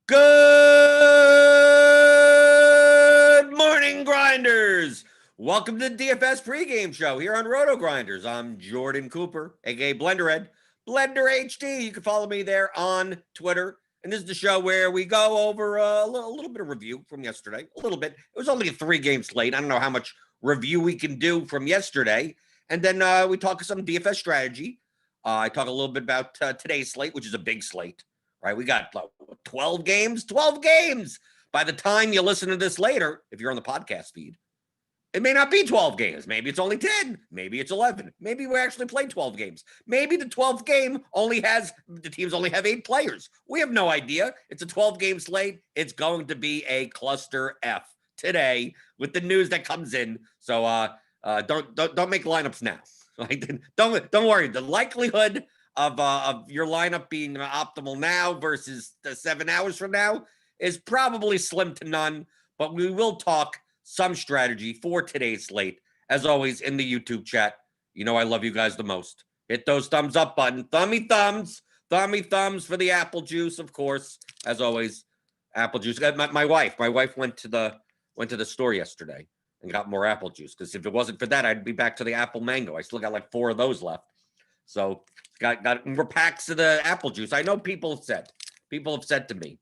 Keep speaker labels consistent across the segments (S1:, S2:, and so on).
S1: Good morning, grinders. Welcome to the DFS pregame show here on RotoGrinders. I'm Jordan Cooper, aka blenderhd, blenderhd. You can follow me there on Twitter. And this is the show where we go over a little bit of review from yesterday. A little bit. It was only a 3-game slate. I don't know how much review we can do from yesterday. And then we talk some DFS strategy. I talk a little bit about today's slate, which is a big slate. Right, we got 12 games. 12 games. By the time you listen to this later, if you're on the podcast feed, it may not be 12 games. Maybe it's only 10. Maybe it's 11. Maybe we actually play 12 games. Maybe the 12th game the teams only have 8 players. We have no idea. It's a 12-game slate. It's going to be a cluster F today with the news that comes in. So don't make lineups now. Like, don't worry. The likelihood of your lineup being optimal now versus the 7 hours from now is probably slim to none, but we will talk some strategy for today's slate. As always, in the YouTube chat, you know I love you guys the most. Hit those thumbs up button. Thummy thumbs for the apple juice, of course. As always, apple juice. My wife went to the store yesterday and got more apple juice, because if it wasn't for that, I'd be back to the apple mango. I still got like 4 of those left. So got more packs of the apple juice. I know people have said to me,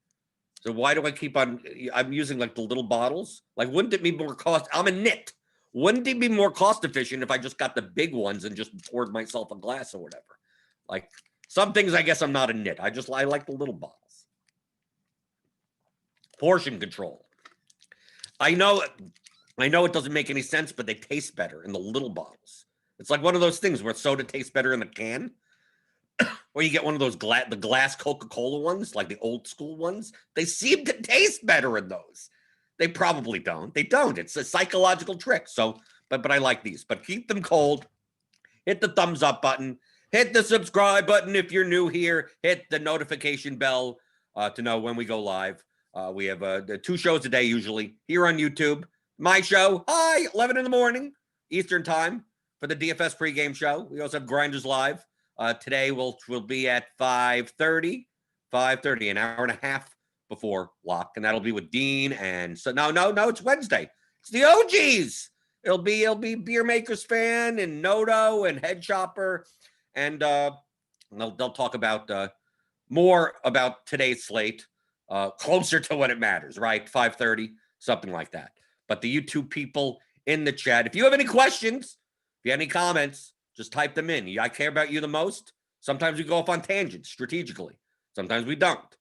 S1: so why do I keep on? I'm using like the little bottles. Like, wouldn't it be more cost? I'm a nit. Wouldn't it be more cost efficient if I just got the big ones and just poured myself a glass or whatever? Like, some things, I guess I'm not a nit. I like the little bottles. Portion control. I know it doesn't make any sense, but they taste better in the little bottles. It's like one of those things where soda tastes better in the can. Or you get one of those the glass Coca-Cola ones, like the old school ones. They seem to taste better in those. They probably don't. They don't. It's a psychological trick. So, but I like these. But keep them cold. Hit the thumbs up button. Hit the subscribe button if you're new here. Hit the notification bell to know when we go live. We have 2 shows a day usually here on YouTube. My show, 11 in the morning, Eastern time for the DFS pregame show. We also have Grinders Live. Today we'll be at 5:30, an hour and a half before lock, and that'll be with Dean. And so no, it's Wednesday. It's the OGs. It'll be Beer Makers Fan and Noto and Head Chopper, and they'll talk about more about today's slate closer to when it matters, right? 5:30, something like that. But the YouTube people in the chat, if you have any questions, if you have any comments, just type them in. I care about you the most. Sometimes we go off on tangents strategically. Sometimes we don't.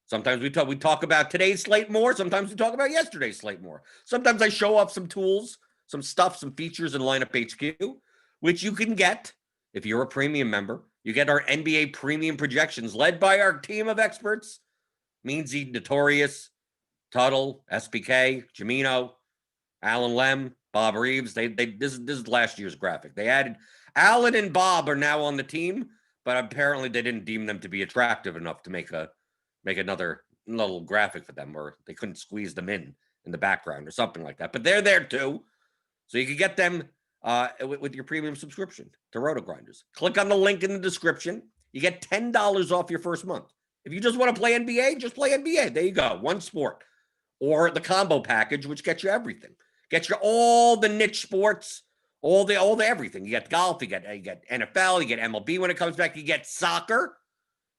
S1: Sometimes we talk about today's slate more. Sometimes we talk about yesterday's slate more. Sometimes I show off some tools, some stuff, some features in LineupHQ, which you can get if you're a premium member. You get our NBA premium projections led by our team of experts. Meansy, Notorious, Tuttle, SPK, Jamino, Alan Lem, Bob Reeves. This is last year's graphic. They added Alan and Bob are now on the team, but apparently they didn't deem them to be attractive enough to make another little graphic for them, or they couldn't squeeze them in the background or something like that. But they're there too, so you can get them with your premium subscription to RotoGrinders. Click on the link in the description. You get $10 off your first month. If you just want to play NBA, just play NBA. There you go, one sport. Or the combo package, which gets you everything. Gets you all the niche sports. All the everything. You get golf, you get NFL, you get MLB when it comes back, you get soccer.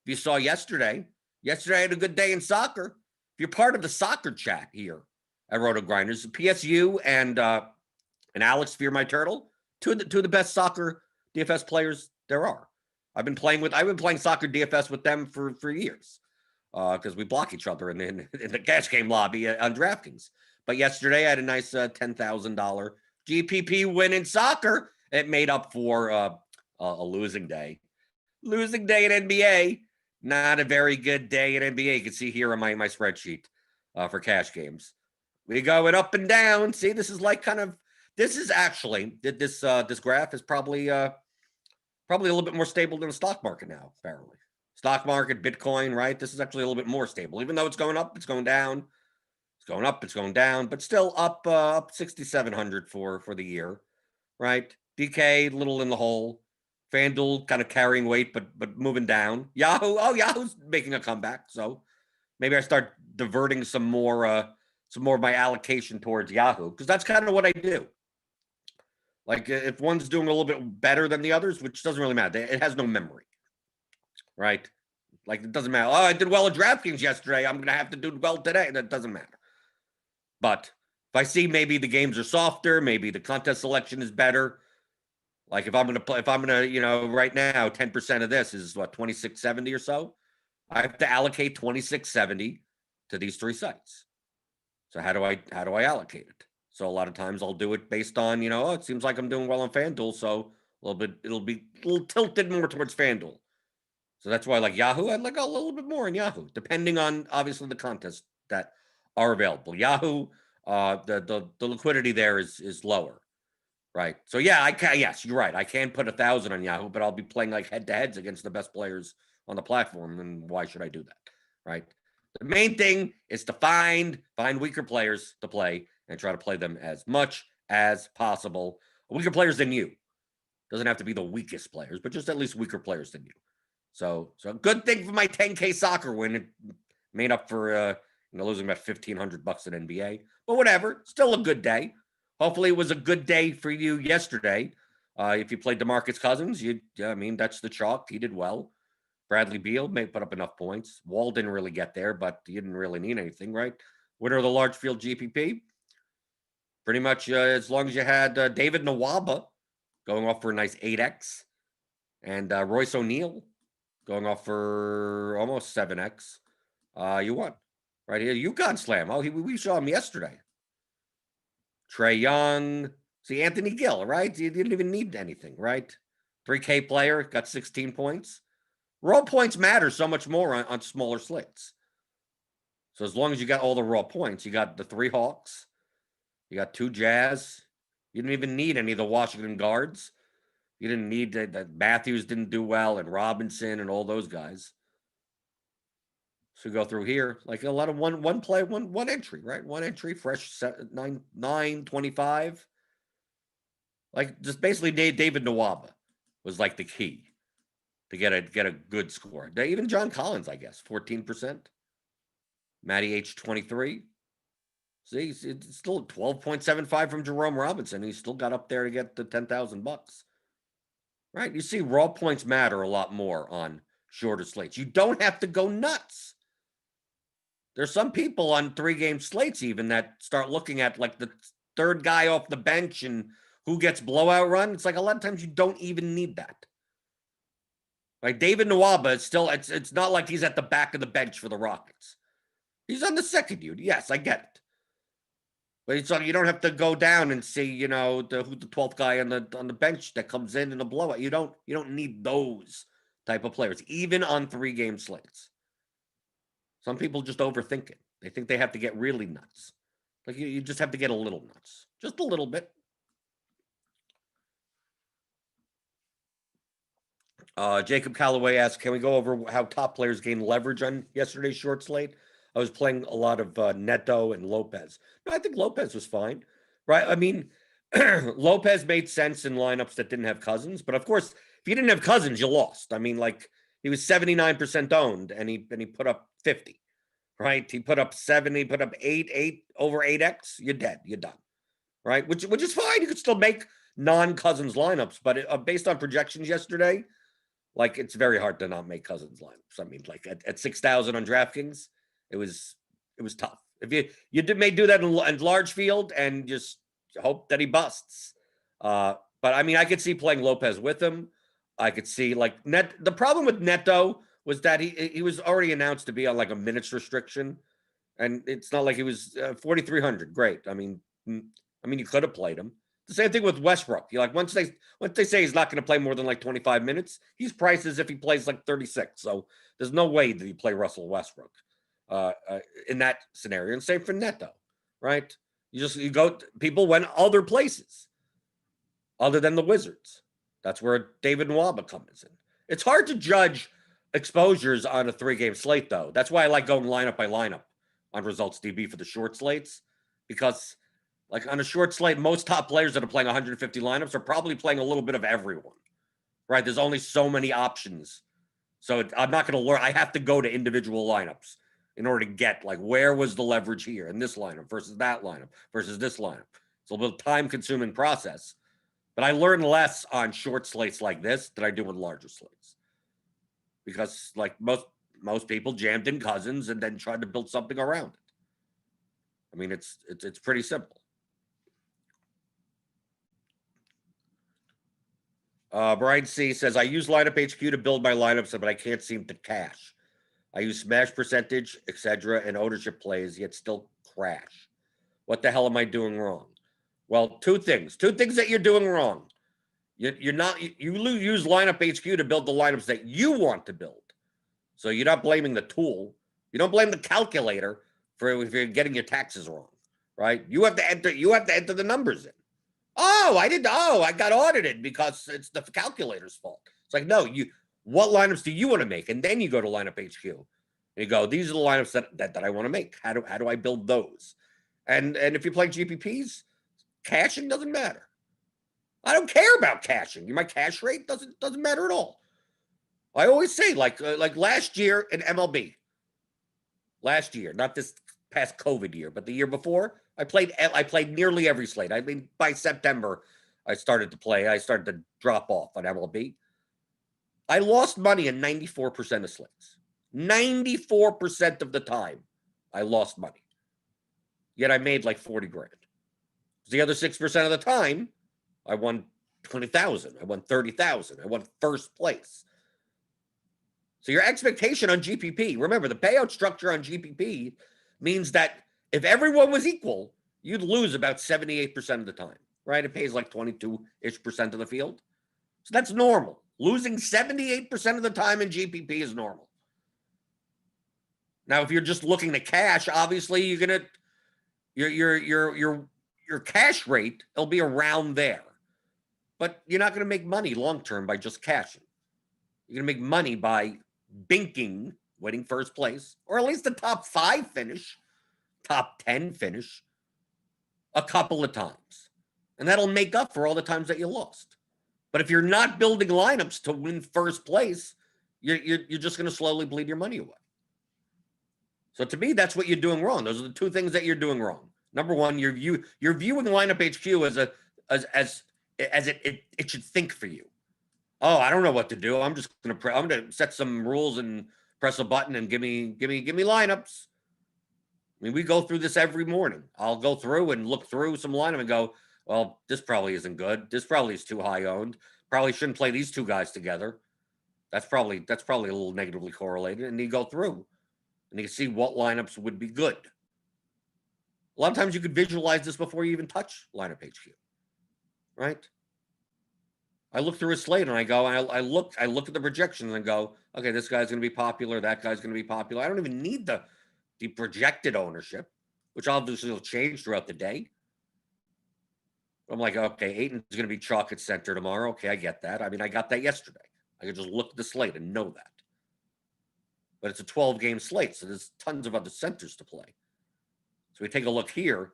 S1: If you saw yesterday I had a good day in soccer. If you're part of the soccer chat here at RotoGrinders, PSU and Alex Fear My Turtle, two of the best soccer DFS players there are. I've been playing soccer DFS with them for years because we block each other in the cash game lobby on Draftkings. But yesterday I had a nice $10,000 GPP win in soccer. It made up for a losing day. Losing day in NBA. Not a very good day in NBA. You can see here on my spreadsheet for cash games. We go it up and down. See, this is like kind of, this is actually, this graph is probably a little bit more stable than the stock market now, apparently. Stock market, Bitcoin, right? This is actually a little bit more stable. Even though it's going up, it's going down. It's going up, it's going down, but still up 6,700 for the year, right? DK, little in the hole. FanDuel kind of carrying weight, but moving down. Yahoo, Yahoo's making a comeback. So maybe I start diverting some more of my allocation towards Yahoo, because that's kind of what I do. Like if one's doing a little bit better than the others, which doesn't really matter. It has no memory, right? Like it doesn't matter. Oh, I did well at DraftKings yesterday. I'm going to have to do well today. That doesn't matter. But if I see maybe the games are softer, maybe the contest selection is better. Like if I'm going to, right now, 10% of this is what, 2670 or so. I have to allocate 2670 to these three sites. So how do I allocate it? So a lot of times I'll do it based on, it seems like I'm doing well on FanDuel, so it'll be a little tilted more towards FanDuel. So that's why, like Yahoo, I'd like a little bit more in Yahoo, depending on obviously the contests that are available. Yahoo, the liquidity there is lower, right? So yeah, yes, you're right. I can put 1,000 on Yahoo, but I'll be playing like head-to-heads against the best players on the platform, and why should I do that, right? The main thing is to find weaker players to play and try to play them as much as possible. Weaker players than you. Doesn't have to be the weakest players, but just at least weaker players than you. So a good thing for my 10K soccer win. It made up for losing about $1,500 in NBA. But whatever, still a good day. Hopefully it was a good day for you yesterday. If you played DeMarcus Cousins, that's the chalk. He did well. Bradley Beal may put up enough points. Wall didn't really get there, but he didn't really need anything, right? Winner of the large field GPP. Pretty much as long as you had David Nwaba going off for a nice 8X and Royce O'Neal going off for almost 7X, you won. Right here, UConn Slam. Oh, we saw him yesterday. Trae Young. See, Anthony Gill, right? You didn't even need anything, right? 3K player, got 16 points. Raw points matter so much more on smaller slates. So as long as you got all the raw points, you got the 3 Hawks, you got 2 Jazz. You didn't even need any of the Washington guards. You didn't need that. Matthews didn't do well, and Robinson and all those guys. So go through here, like a lot of one play, one entry, right? One entry, fresh 925. Like just basically David Nwaba was like the key to get a good score. Even John Collins, I guess, 14%. Matty H 23. See, it's still 12.75 from Jerome Robinson. He still got up there to get the $10,000. Right? You see, raw points matter a lot more on shorter slates. You don't have to go nuts. There's some people on 3-game slates even that start looking at like the third guy off the bench and who gets blowout run. It's like a lot of times you don't even need that. Like David Nwaba is still, it's not like he's at the back of the bench for the Rockets. He's on the second unit. Yes, I get it. But it's like you don't have to go down and see, who the 12th guy on the bench that comes in a blowout. You don't need those type of players, even on 3-game slates. Some people just overthink it. They think they have to get really nuts. Like you just have to get a little nuts. Just a little bit. Jacob Calloway asks, can we go over how top players gained leverage on yesterday's short slate? I was playing a lot of Neto and Lopez. No, I think Lopez was fine, right? I mean, Lopez made sense in lineups that didn't have Cousins. But of course, if you didn't have Cousins, you lost. I mean, like he was 79% owned and he put up 50, right? He put up 70, put up 8 over 8X. You're dead. You're done, right? Which is fine. You could still make non-Cousins lineups. But based on projections yesterday, like it's very hard to not make Cousins lineups. I mean, like at 6,000 on DraftKings, it was tough. If you may do that in large field and just hope that he busts. But I mean, I could see playing Lopez with him. I could see like the problem with Neto was that he was already announced to be on like a minutes restriction, and it's not like he was 4,300. Great. I mean, you could have played him. The same thing with Westbrook. You're like, once they say he's not going to play more than like 25 minutes, he's priced as if he plays like 36. So there's no way that you play Russell Westbrook in that scenario. And same for Neto, right? People went other places other than the Wizards. That's where David Nwaba comes in. It's hard to judge exposures on a 3-game slate, though. That's why I like going lineup by lineup on Results DB for the short slates, because like on a short slate, most top players that are playing 150 lineups are probably playing a little bit of everyone, right? There's only so many options. So I'm not going to learn. I have to go to individual lineups in order to get like, where was the leverage here in this lineup versus that lineup versus this lineup. It's a little time-consuming process. But I learn less on short slates like this than I do in larger slates. Because like most people jammed in Cousins and then tried to build something around it. I mean, it's pretty simple. Brian C says, I use LineupHQ to build my lineups, but I can't seem to cash. I use smash percentage, etc., and ownership plays, yet still crash. What the hell am I doing wrong? Well, two things that you're doing wrong. You use LineupHQ to build the lineups that you want to build. So you're not blaming the tool. You don't blame the calculator for if you're getting your taxes wrong, right? You have to enter the numbers in. I got audited because it's the calculator's fault. It's like, no, what lineups do you want to make? And then you go to LineupHQ. And you go, these are the lineups that I want to make. How do I build those? And if you play GPPs, caching doesn't matter. I don't care about caching. My cash rate doesn't matter at all. I always say, like last year in MLB, not this past COVID year, but the year before, I played nearly every slate. I mean, by September, I started to drop off on MLB. I lost money in 94% of slates. 94% of the time, I lost money. Yet I made like 40 grand. The other 6% of the time, I won 20,000. I won 30,000. I won first place. So your expectation on GPP, remember the payout structure on GPP means that if everyone was equal, you'd lose about 78% of the time, right? It pays like 22-ish% of the field. So that's normal. Losing 78% of the time in GPP is normal. Now, if you're just looking to cash, obviously your cash rate, it'll be around there. But you're not going to make money long-term by just cashing. You're going to make money by binking, winning first place, or at least the top 5 finish, top 10 finish, a couple of times. And that'll make up for all the times that you lost. But if you're not building lineups to win first place, you're just going to slowly bleed your money away. So to me, that's what you're doing wrong. Those are the two things that you're doing wrong. Number one, you're viewing LineupHQ as it should think for you. Oh, I don't know what to do. I'm gonna set some rules and press a button and give me lineups. I mean, we go through this every morning. I'll go through and look through some lineup and go, well, this probably isn't good. This probably is too high owned. Probably shouldn't play these two guys together. That's probably a little negatively correlated. And you go through and you see what lineups would be good. A lot of times you could visualize this before you even touch LineupHQ, right? I look through a slate and I go, I look at the projections and go, okay, this guy's going to be popular. That guy's going to be popular. I don't even need the projected ownership, which obviously will change throughout the day. I'm like, okay, Ayton's going to be chalk at center tomorrow. Okay, I get that. I mean, I got that yesterday. I could just look at the slate and know that. But it's a 12-game slate, so there's tons of other centers to play. So we take a look here,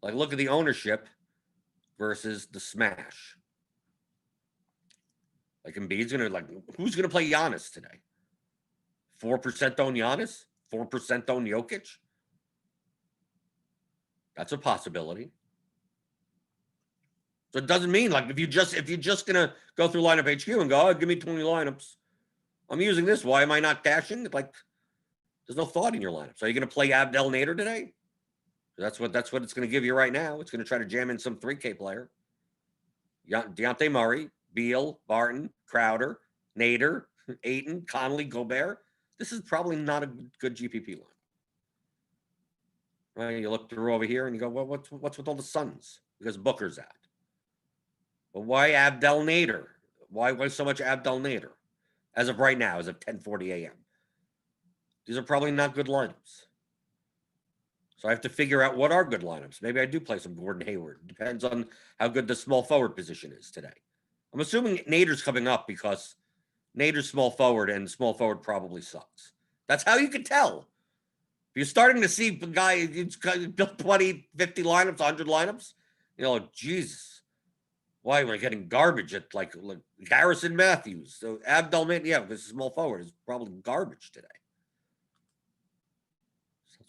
S1: like look at the ownership versus the smash. Like Embiid's who's gonna play Giannis today? 4% own Giannis, 4% own Jokic. That's a possibility. So it doesn't mean like if you're just gonna go through LineupHQ and go, oh, give me 20 lineups. I'm using this. Why am I not cashing? Like, there's no thought in your lineup. So are you gonna play Abdel Nader today? That's what it's going to give you right now. It's going to try to jam in some 3K player. Dejounte Murray, Beal, Barton, Crowder, Nader, Ayton, Conley, Gobert. This is probably not a good GPP line. Right? You look through over here and you go, well, what's with all the Suns? Because Booker's out. But why Abdel Nader? Why so much Abdel Nader? As of right now, as of 10:40 a.m. These are probably not good lineups. So I have to figure out what are good lineups. Maybe I do play some Gordon Hayward. Depends on how good the small forward position is today. I'm assuming Nader's coming up because Nader's small forward, and small forward probably sucks. That's how you can tell. If you're starting to see the guy who's built 20, 50 lineups, 100 lineups, Jesus, why am I getting garbage at like Harrison Matthews? So Abdel, yeah, this small forward is probably garbage today.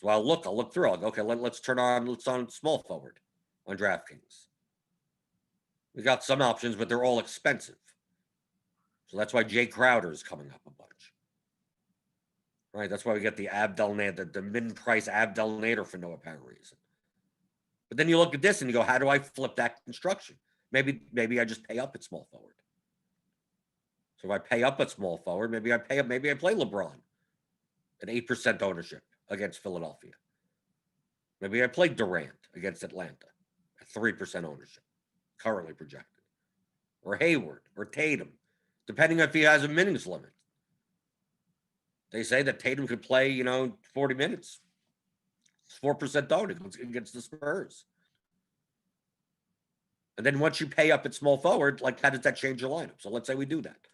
S1: So I'll look through. I'll go, okay, let's on small forward on DraftKings. We got some options, but they're all expensive. So that's why Jay Crowder is coming up a bunch. Right? That's why we get the Abdel Nader, the min-price Abdel Nader for no apparent reason. But then you look at this and you go, how do I flip that construction? Maybe I just pay up at small forward. So if I pay up at small forward, maybe I play LeBron at 8% ownership against Philadelphia. Maybe I play Durant against Atlanta at 3% ownership, currently projected. Or Hayward or Tatum, depending if he has a minutes limit. They say that Tatum could play, 40 minutes. It's 4% owned against the Spurs. And then once you pay up at small forward, like how does that change your lineup? So let's say we do that,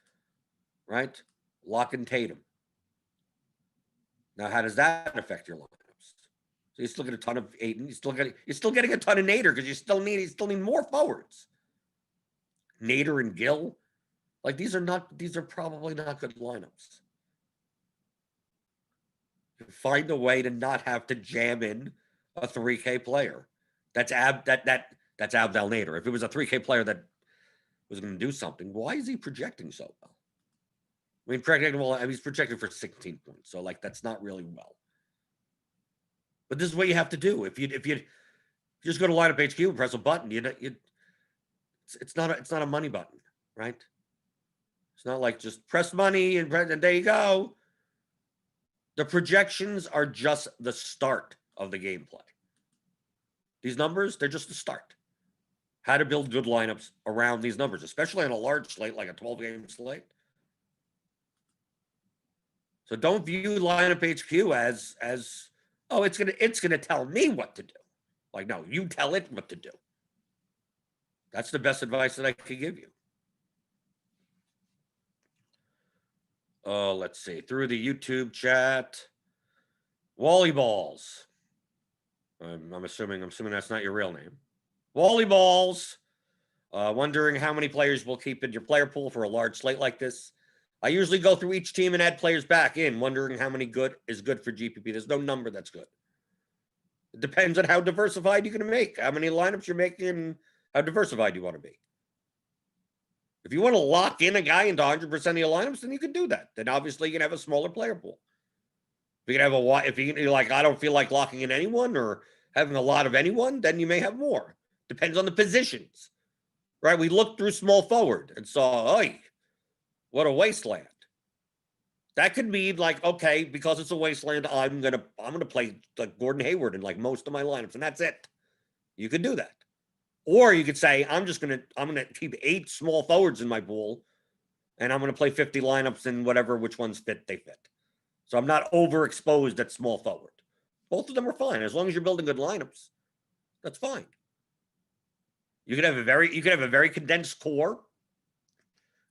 S1: right? Lock in Tatum. Now, how does that affect your lineups? So you still get a ton of Aiden. You're still getting a ton of Nader because you still need more forwards. Nader and Gill, like these are probably not good lineups. Find a way to not have to jam in a 3K player. That's Abdel Nader. If it was a 3K player that was going to do something, why is he projecting so well? He's projected for 16 points, so that's not really well. But this is what you have to do. If you just go to LineupHQ and press a button, it's not a money button, right? It's not like just press money and there you go. The projections are just the start of the gameplay. These numbers, they're just the start. How to build good lineups around these numbers, especially on a large slate like a 12-game slate. So don't view LineupHQ as it's gonna tell me what to do. Like, no, you tell it what to do. That's the best advice that I could give you. Let's see. Through the YouTube chat. Wally Balls. I'm assuming that's not your real name. Wally Balls. Wondering how many players will keep in your player pool for a large slate like this. I usually go through each team and add players back in, wondering how many is good for GPP. There's no number that's good. It depends on how diversified you're going to make, how many lineups you're making, and how diversified you want to be. If you want to lock in a guy into 100% of your lineups, then you can do that. Then obviously you can have a smaller player pool. If you're like, I don't feel like locking in anyone or having a lot of anyone, then you may have more. Depends on the positions, right? We looked through small forward and saw, what a wasteland. That could mean like, okay, because it's a wasteland, I'm gonna play like Gordon Hayward in like most of my lineups, and that's it. You could do that. Or you could say, I'm gonna keep 8 small forwards in my pool, and I'm gonna play 50 lineups and which ones they fit. So I'm not overexposed at small forward. Both of them are fine. As long as you're building good lineups, that's fine. You could have a very condensed core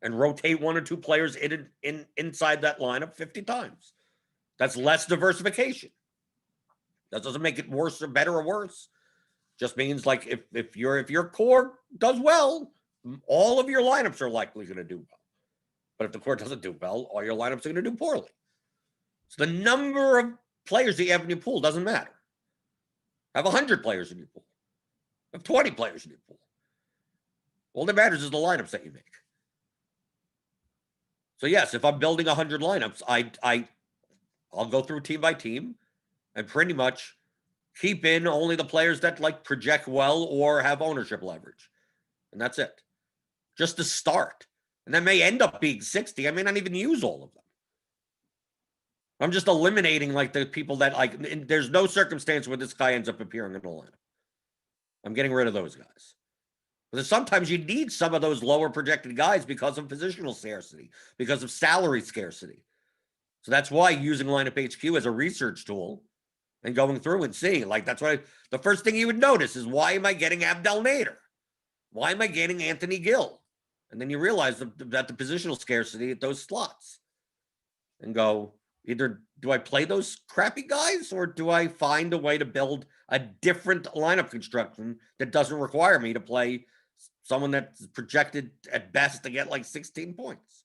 S1: and rotate 1 or 2 players inside that lineup 50 times. That's less diversification. That doesn't make it worse or better or worse. Just means like if your core does well, all of your lineups are likely going to do well. But if the core doesn't do well, all your lineups are going to do poorly. So the number of players that you have in your pool doesn't matter. Have 100 players in your pool. Have 20 players in your pool. All that matters is the lineups that you make. So yes, if I'm building 100 lineups, I'll go through team by team and pretty much keep in only the players that like project well or have ownership leverage. And that's it. Just to start. And that may end up being 60. I may not even use all of them. I'm just eliminating like the people that like, there's no circumstance where this guy ends up appearing in the lineup. I'm getting rid of those guys. Because sometimes you need some of those lower projected guys because of positional scarcity, because of salary scarcity. So that's why using LineupHQ as a research tool and going through and seeing, like, that's why the first thing you would notice is, why am I getting Abdel Nader? Why am I getting Anthony Gill? And then you realize that the positional scarcity at those slots, and go, either do I play those crappy guys, or do I find a way to build a different lineup construction that doesn't require me to play someone that's projected at best to get like 16 points?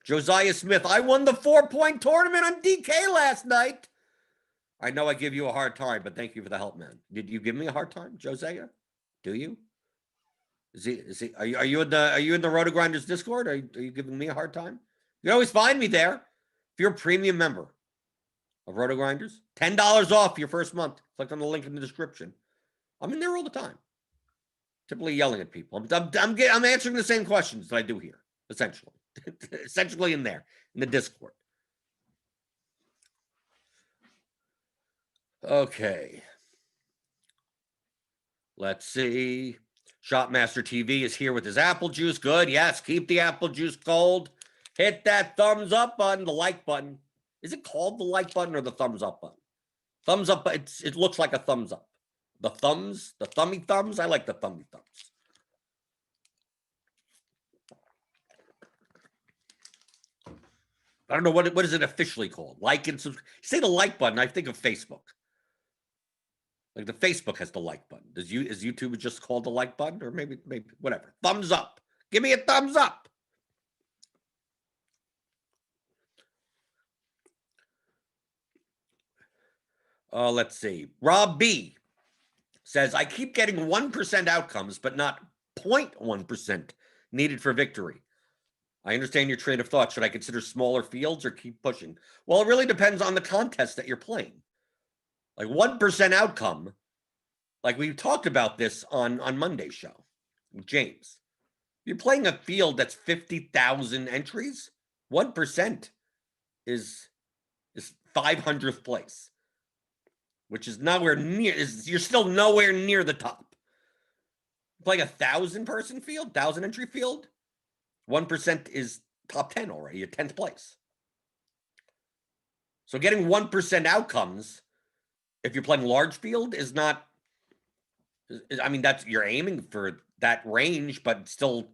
S1: Josiah Smith, I won the 4-point tournament on DK last night. I know I give you a hard time, but thank you for the help, man. Did you give me a hard time, Josiah? Do you? Is he? Are you in the RotoGrinders Discord? Are you giving me a hard time? You can always find me there. If you're a premium member of RotoGrinders, $10 off your first month. Click on the link in the description. I'm in there all the time, typically yelling at people. I'm answering the same questions that I do here, essentially. Essentially in there, in the Discord. Okay. Let's see. Shopmaster TV is here with his apple juice. Good. Yes, keep the apple juice cold. Hit that thumbs up button, the like button. Is it called the like button or the thumbs up button? Thumbs up, it looks like a thumbs up. The thumbs, the thummy thumbs. I like the thummy thumbs. I don't know what is it officially called. Like and subscribe. Say the like button, I think of Facebook. Like the Facebook has the like button. Is YouTube just called the like button? Or maybe whatever. Thumbs up. Give me a thumbs up. Let's see. Rob B says, I keep getting 1% outcomes, but not 0.1% needed for victory. I understand your train of thought. Should I consider smaller fields or keep pushing? Well, it really depends on the contest that you're playing. Like 1% outcome, like we talked about this on Monday's show with James. You're playing a field that's 50,000 entries. 1% is 500th place, which is nowhere near. You're still nowhere near the top. Playing 1,000-person field, 1,000 entry field. 1% is top 10 already, at 10th place. So getting 1% outcomes, if you're playing large field, is not. I mean, you're aiming for that range, but still,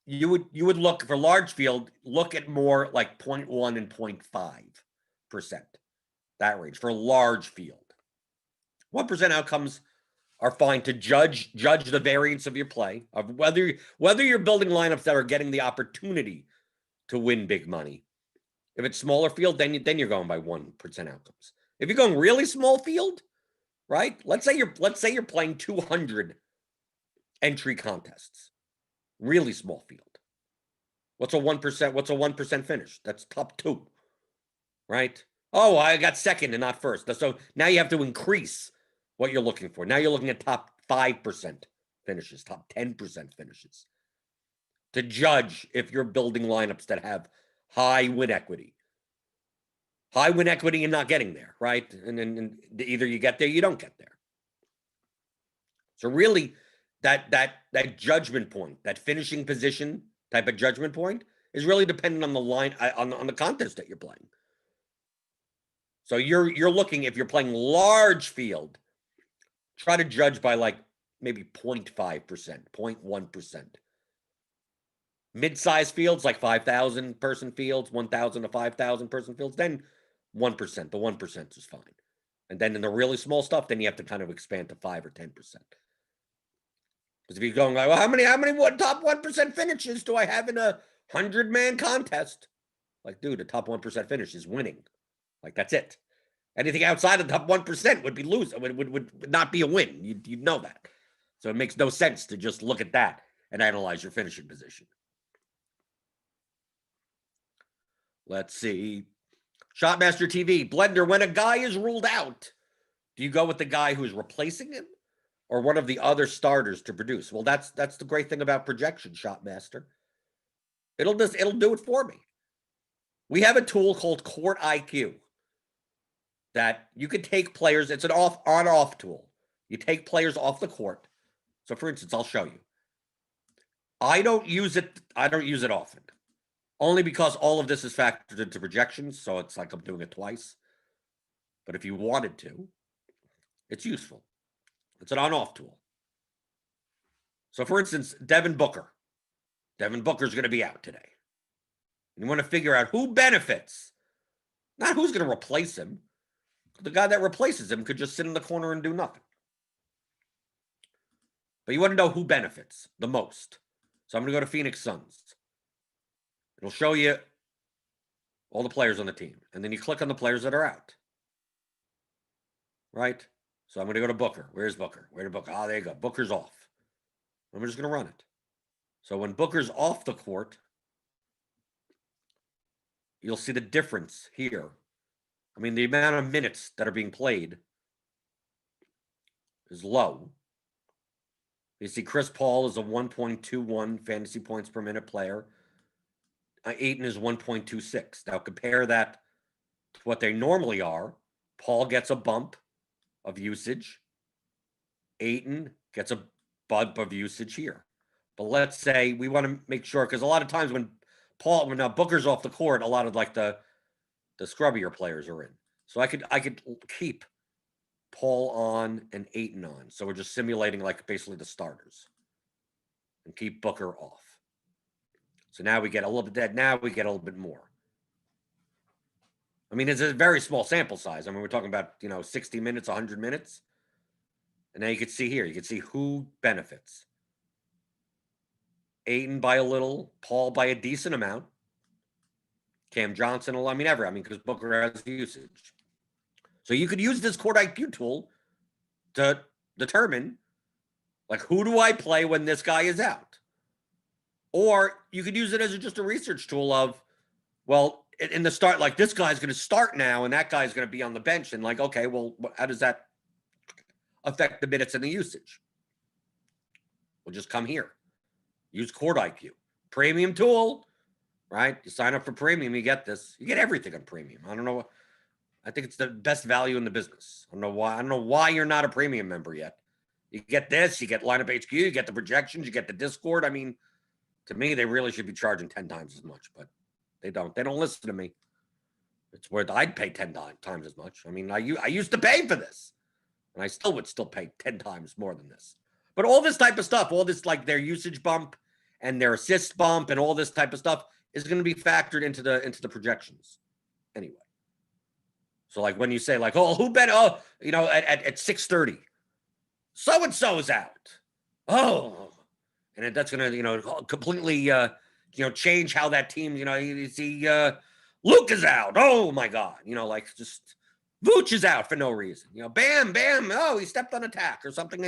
S1: you would look for large field. Look at more like 0.1 and 0.5%. That range for large field. 1% outcomes are fine to judge the variance of your play, of whether you're building lineups that are getting the opportunity to win big money. If it's smaller field, then you're going by 1% outcomes. If you're going really small field, right? Let's say you're playing 200 entry contests, really small field. What's a 1%? What's a 1% finish? That's top 2, right? Oh, I got second and not first. So now you have to increase what you're looking for. Now you're looking at top 5% finishes, top 10% finishes, to judge if you're building lineups that have high win equity. High win equity and not getting there, right? And then either you get there, you don't get there. So really, that judgment point, that finishing position type of judgment point, is really dependent on the line, on the contest that you're playing. So you're looking, if you're playing large field, try to judge by like maybe 0.5%, 0.1%. Mid-size fields, like 5,000 person fields, 1,000 to 5,000 person fields, then 1%. The 1% is fine. And then in the really small stuff, then you have to kind of expand to 5 or 10%. Because if you're going like, well, how many top 1% finishes do I have in a 100-man contest? Like, dude, the top 1% finish is winning. Like, that's it. Anything outside of the top 1% would be losing. Would not be a win. You'd know that. So it makes no sense to just look at that and analyze your finishing position. Let's see. Shotmaster TV, Blender, when a guy is ruled out, do you go with the guy who's replacing him or one of the other starters to produce? Well, that's the great thing about projection, Shotmaster. It'll do it for me. We have a tool called Court IQ that you can take players. It's an on-off tool You take players off the court. So, for instance, I'll show you. I don't use it often. Only because all of this is factored into projections, so it's like I'm doing it twice. But if you wanted to, it's useful. It's an on-off tool. So, for instance, Devin Booker. Devin Booker's going to be out today. You want to figure out who benefits, not who's going to replace him. The guy that replaces him could just sit in the corner and do nothing. But you want to know who benefits the most. So I'm going to go to Phoenix Suns. It'll show you all the players on the team. And then you click on the players that are out. Right? So I'm going to go to Booker. Where's Booker? Where did Booker? Oh, there you go. Booker's off. I'm just going to run it. So when Booker's off the court, you'll see the difference here. I mean, the amount of minutes that are being played is low. You see Chris Paul is a 1.21 fantasy points per minute player. Ayton is 1.26. Now compare that to what they normally are. Paul gets a bump of usage. Ayton gets a bump of usage here. But let's say we want to make sure, because a lot of times when Booker's off the court, a lot of like the scrubbier players are in. So I could keep Paul on and Ayton on. So we're just simulating like basically the starters. And keep Booker off. So now we get a little bit dead. Now we get a little bit more. I mean, it's a very small sample size. I mean, we're talking about, 60 minutes, 100 minutes. And now you can see here, you can see who benefits. Ayton by a little, Paul by a decent amount. Cam Johnson, because Booker has usage. So you could use this Court IQ tool to determine, like, who do I play when this guy is out? Or you could use it as just a research tool of, well, in the start, like this guy's going to start now and that guy's going to be on the bench. And like, okay, well, how does that affect the minutes and the usage? We'll just come here. Use Court IQ. Premium tool, right? You sign up for premium, you get this. You get everything on premium. I don't know. I think it's the best value in the business. I don't know why you're not a premium member yet. You get this, you get LineupHQ, you get the projections, you get the Discord. I mean, to me, they really should be charging 10 times as much, but they don't. They don't listen to me. It's worth, I'd pay 10 times as much. I mean, I used to pay for this, and I would pay 10 times more than this. But all this type of stuff, all this like their usage bump and their assist bump and all this type of stuff is going to be factored into the projections anyway. So like when you say like, oh, who bet? Oh, at 6:30, so and so is out. Oh. And that's going to, completely, change how that team, you see Luke is out. Oh, my God. Just Vooch is out for no reason. Bam, bam. Oh, he stepped on attack or something.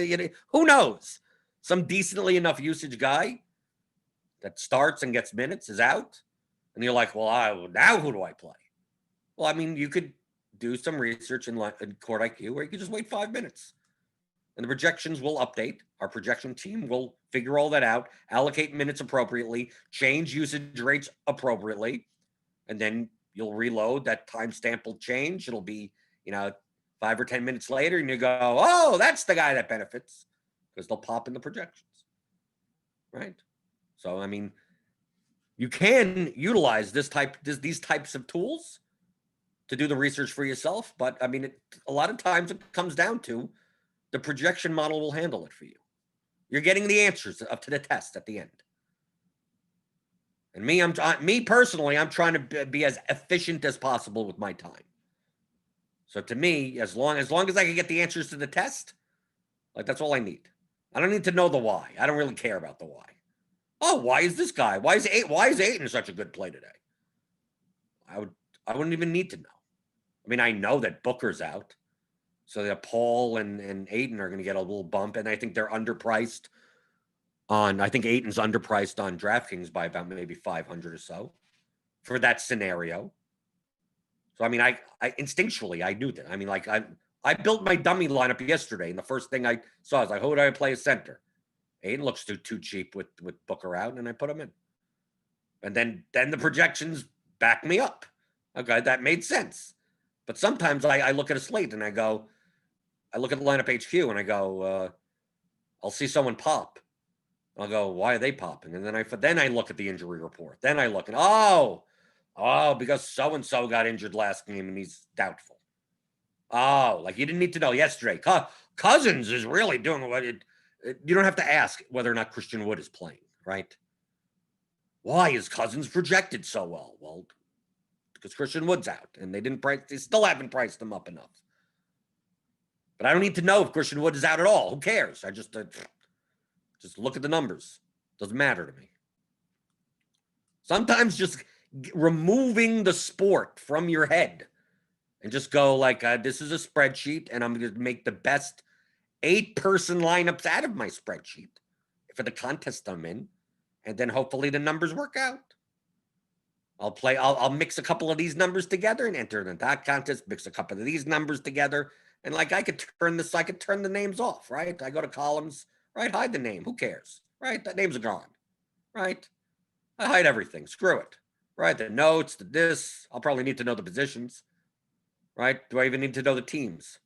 S1: Who knows? Some decently enough usage guy that starts and gets minutes is out. And you're like, well, now who do I play? Well, I mean, you could do some research in Court IQ where you could just wait 5 minutes. And the projections will update. Our projection team will figure all that out, allocate minutes appropriately, change usage rates appropriately, and then you'll reload. That timestamp will change. It'll be, 5 or 10 minutes later, and you go, oh, that's the guy that benefits, because they'll pop in the projections, right? So, I mean, you can utilize these types of tools to do the research for yourself, but, I mean, a lot of times it comes down to the projection model will handle it for you. You're getting the answers up to the test at the end. And me personally, I'm trying to be as efficient as possible with my time. So to me, as long as I can get the answers to the test, like that's all I need. I don't need to know the why. I don't really care about the why. Oh, why is this guy? Why is Ayton such a good play today? I wouldn't even need to know. I mean, I know that Booker's out. So that Paul and Ayton are going to get a little bump, and I think they're underpriced I think Ayton's underpriced on DraftKings by about maybe 500 or so for that scenario. So, I mean, I instinctually, I knew that. I mean, like, I built my dummy lineup yesterday, and the first thing I saw is like, who do I play as center? Ayton looks too cheap with Booker out, and I put him in. And then the projections back me up. Okay, that made sense. But sometimes I look at a slate and I go, I look at the LineupHQ and I go, I'll see someone pop. I'll go, why are they popping? And then I look at the injury report. Then I look and because so-and-so got injured last game and he's doubtful. Oh, like you didn't need to know yesterday. Cousins is really doing what you don't have to ask whether or not Christian Wood is playing, right? Why is Cousins projected so well? Well, because Christian Wood's out and they still haven't priced him up enough. But I don't need to know if Christian Wood is out at all. Who cares? I just look at the numbers. Doesn't matter to me. Sometimes just removing the sport from your head and just go like, this is a spreadsheet and I'm going to make the best 8-person lineups out of my spreadsheet for the contest I'm in. And then hopefully the numbers work out. I'll mix a couple of these numbers together and enter in that contest, mix a couple of these numbers together. And like I could turn the names off, right? I go to columns, right? Hide the name. Who cares? Right? The names are gone. Right? I hide everything. Screw it. Right? The notes, the this. I'll probably need to know the positions. Right? Do I even need to know the teams?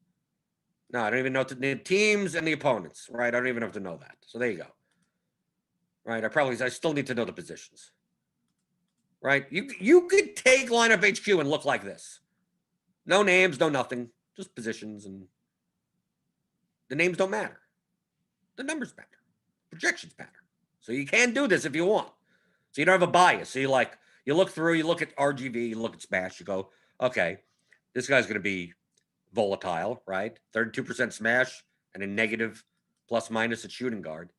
S1: No, I don't even know the teams and the opponents. Right? I don't even have to know that. So there you go. Right? I still need to know the positions. Right? You could take LineupHQ and look like this. No names, no nothing. Just positions, and the names don't matter. The numbers matter. Projections matter. So you can do this if you want. So you don't have a bias. So you look through, you look at RGV, you look at Smash, you go, okay, this guy's going to be volatile, right? 32% Smash and a negative plus minus at shooting guard.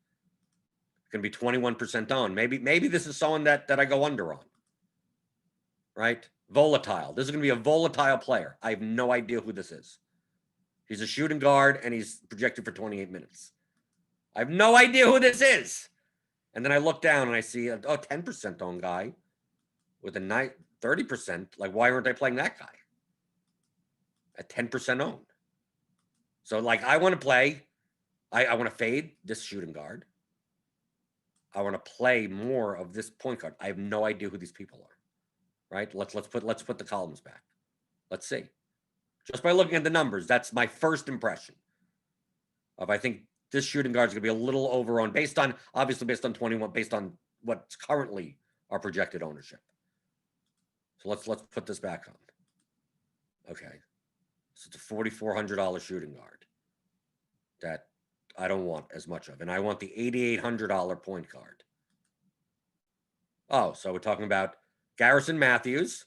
S1: Going to be 21% on. Maybe this is someone that I go under on. Right? Volatile. This is going to be a volatile player. I have no idea who this is. He's a shooting guard, and he's projected for 28 minutes. I have no idea who this is. And then I look down, and I see a 10% owned guy with a 30%. Like, why aren't I playing that guy? At 10% owned. So, like, I want to play. I want to fade this shooting guard. I want to play more of this point guard. I have no idea who these people are. Right? Let's put the columns back. Let's see. Just by looking at the numbers, that's my first impression of I think this shooting guard is going to be a little overowned based on 21, based on what's currently our projected ownership. So let's put this back on. Okay. So it's a $4,400 shooting guard that I don't want as much of. And I want the $8,800 point guard. Oh, so we're talking about Garrison Matthews,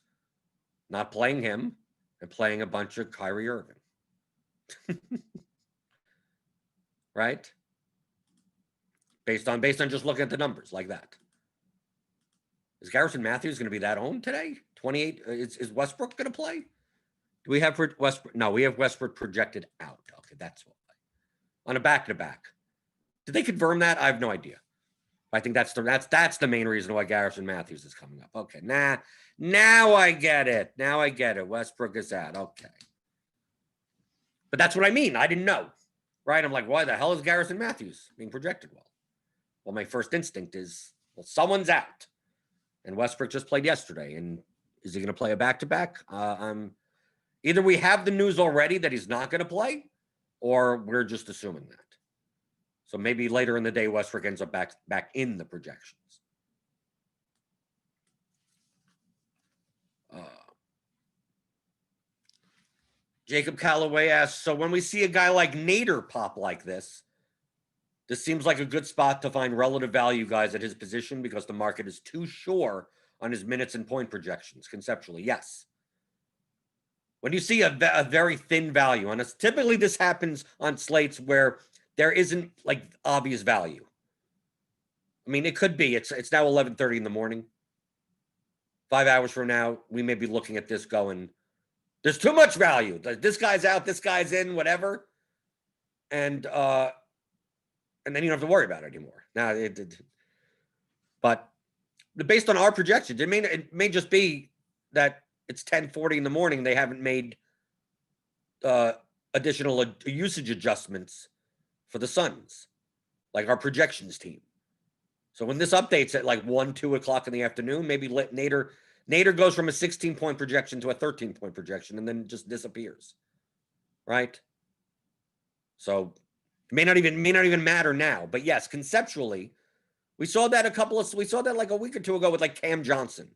S1: not playing him, and playing a bunch of Kyrie Irving. Right? Based on just looking at the numbers like that. Is Garrison Matthews going to be that owned today? 28. Is Westbrook going to play? Do we have Westbrook? No, we have Westbrook projected out. Okay, that's why. On a back-to-back. Did they confirm that? I have no idea. I think that's the main reason why Garrison Matthews is coming up. Okay, now I get it. Now I get it. Westbrook is out. Okay. But that's what I mean. I didn't know. Right? I'm like, why the hell is Garrison Matthews being projected well? Well, my first instinct is, well, someone's out. And Westbrook just played yesterday. And is he going to play a back-to-back? Either we have the news already that he's not going to play, or we're just assuming that. So maybe later in the day, Westbrook ends up back in the projections. Jacob Calloway asks, so when we see a guy like Nader pop like this seems like a good spot to find relative value guys at his position because the market is too sure on his minutes and point projections, conceptually. Yes. When you see a very thin value on us, typically this happens on slates where there isn't like obvious value. I mean, it could be. It's now 11:30 in the morning. 5 hours from now, we may be looking at this going, there's too much value. This guy's out, this guy's in, whatever. And then you don't have to worry about it anymore. Now, but based on our projections, it may just be that it's 10:40 in the morning. They haven't made additional usage adjustments for the Suns, like our projections team. So when this updates at like 1, 2 o'clock in the afternoon, maybe Nader goes from a 16-point projection to a 13-point projection and then just disappears, right?
S2: So it may not even matter now. But yes, conceptually, we saw that like a week or two ago with like Cam Johnson.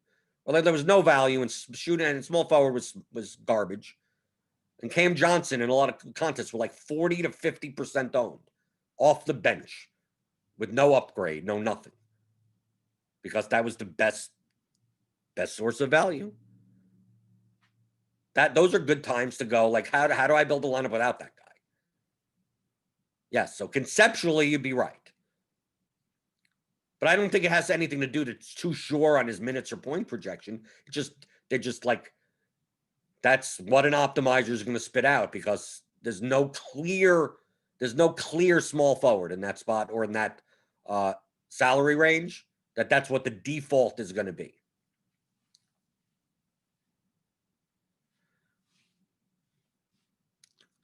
S2: Well, there was no value and shooting, and small forward was garbage. And Cam Johnson in a lot of contests were like 40 to 50% owned off the bench with no upgrade, no nothing. Because that was the best source of value. Those are good times to go, like, how do I build a lineup without that guy? Yes, so conceptually, you'd be right. But I don't think it has anything to do to too sure on his minutes or point projection. They're just like, that's what an optimizer is going to spit out, because there's no clear small forward in that spot or in that salary range that's what the default is going to be.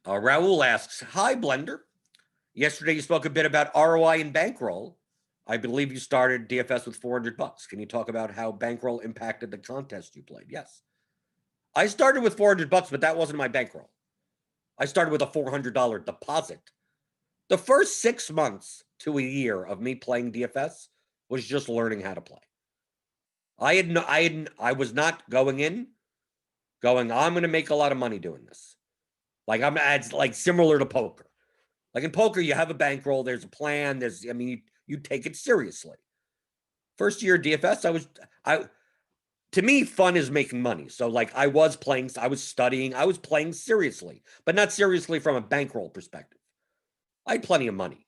S2: Raul asks, hi, Blender. Yesterday you spoke a bit about ROI and bankroll. I believe you started DFS with $400. Can you talk about how bankroll impacted the contest you played? Yes. I started with $400, but that wasn't my bankroll. I started with a $400 deposit. The first 6 months to a year of me playing DFS was just learning how to play. I was not going in I'm going to make a lot of money doing this. Like, it's like similar to poker. Like in poker, you have a bankroll, there's a plan, you take it seriously. First year DFS, to me, fun is making money. So like I was studying, I was playing seriously, but not seriously from a bankroll perspective. I had plenty of money.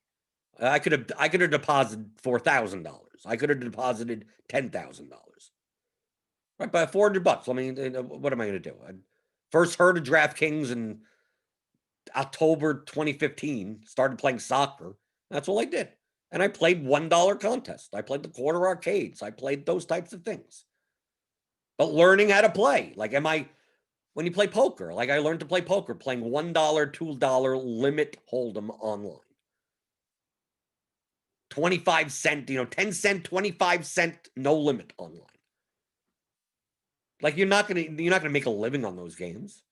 S2: I could have deposited $4,000. I could have deposited $10,000. Right, but $400. I mean, what am I going to do? I first heard of DraftKings in October 2015. Started playing soccer. That's all I did, and I played $1 contests. I played the quarter arcades. I played those types of things. But learning how to play, like, when you play poker, like I learned to play poker playing $1, $2 limit hold'em online. 25 cent, 10 cent, 25 cent, no limit online. Like you're not gonna make a living on those games.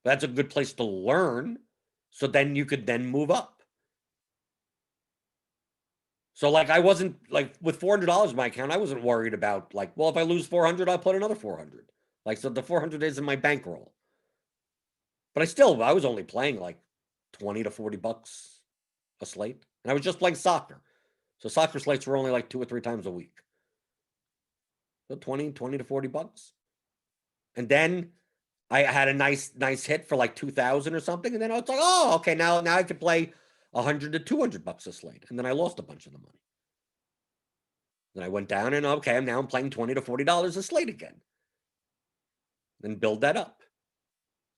S2: That's a good place to learn. So then you could then move up. So like I wasn't like with $400 in my account, I wasn't worried about like, well, if I lose 400, I'll put another 400. Like, so the 400 is in my bankroll. But I was only playing like 20 to 40 bucks a slate. And I was just playing soccer. So soccer slates were only like 2 or 3 times a week. So 20 to 40 bucks. And then I had a nice hit for like 2,000 or something. And then I was like, oh, okay, now I could play 100 to 200 bucks a slate. And then I lost a bunch of the money. Then I went down and okay, I'm playing $20 to $40 a slate again. Then build that up.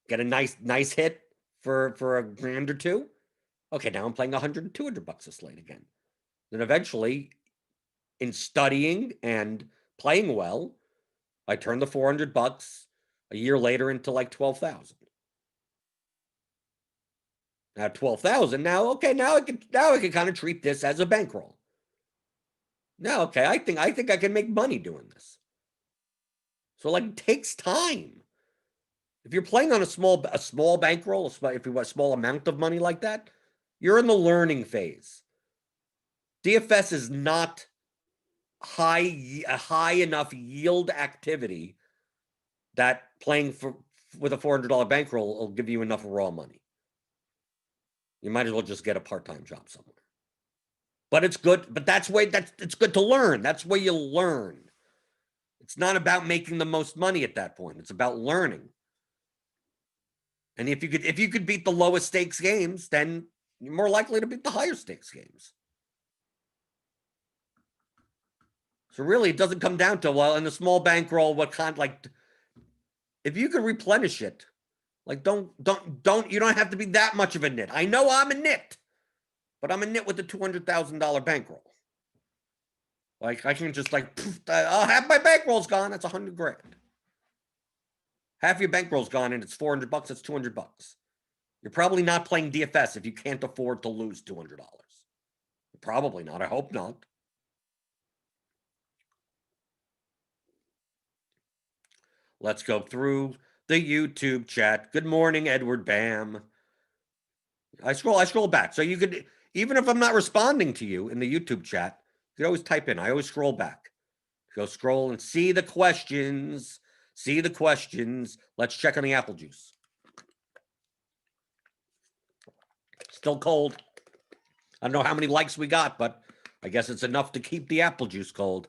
S2: Get a nice hit for a grand or two. Okay, now I'm playing 100 and 200 bucks a slate again. Then eventually, in studying and playing well, I turned the 400 bucks a year later into like 12,000. Now 12,000. Now I can kind of treat this as a bankroll. Now, okay, I think I can make money doing this. So like, it takes time. If you're playing on a small bankroll, if you want a small amount of money like that, you're in the learning phase. DFS is not a high enough yield activity that playing with a $400 bankroll will give you enough raw money. You might as well just get a part-time job somewhere. But it's good. But it's good to learn. That's where you learn. It's not about making the most money at that point. It's about learning. And if you could beat the lowest stakes games, then you're more likely to beat the higher stakes games. So really, it doesn't come down to, well, in a small bankroll, what kind, like, if you can replenish it, like, you don't have to be that much of a nit. I know I'm a nit, but I'm a nit with a $200,000 bankroll. Like, I can just like, I'll have my bankrolls gone. That's 100 grand. Half your bankroll's gone and it's 400 bucks. That's 200 bucks. You're probably not playing DFS if you can't afford to lose $200. Probably not. I hope not. Let's go through the YouTube chat. Good morning, Edward Bam. I scroll back. So you could, even if I'm not responding to you in the YouTube chat, you could always type in. I always scroll back. Go scroll and see the questions. See the questions. Let's check on the apple juice. Still cold. I don't know how many likes we got, but I guess it's enough to keep the apple juice cold.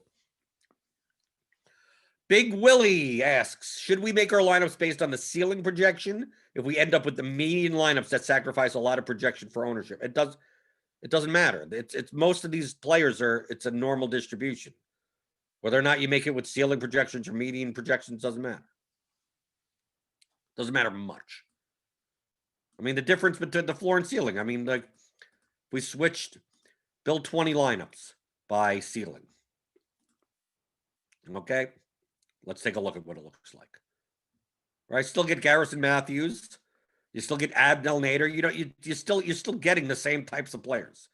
S2: Big Willie asks, should we make our lineups based on the ceiling projection if we end up with the median lineups that sacrifice a lot of projection for ownership? It doesn't matter. It's most of these players it's a normal distribution. Whether or not you make it with ceiling projections or median projections doesn't matter. Doesn't matter much. I mean, the difference between the floor and ceiling. I mean, like, we switched, build 20 lineups by ceiling. Okay, let's take a look at what it looks like. Right, still get Garrison Matthews. You still get Abdel Nader. You know, you're still getting the same types of players.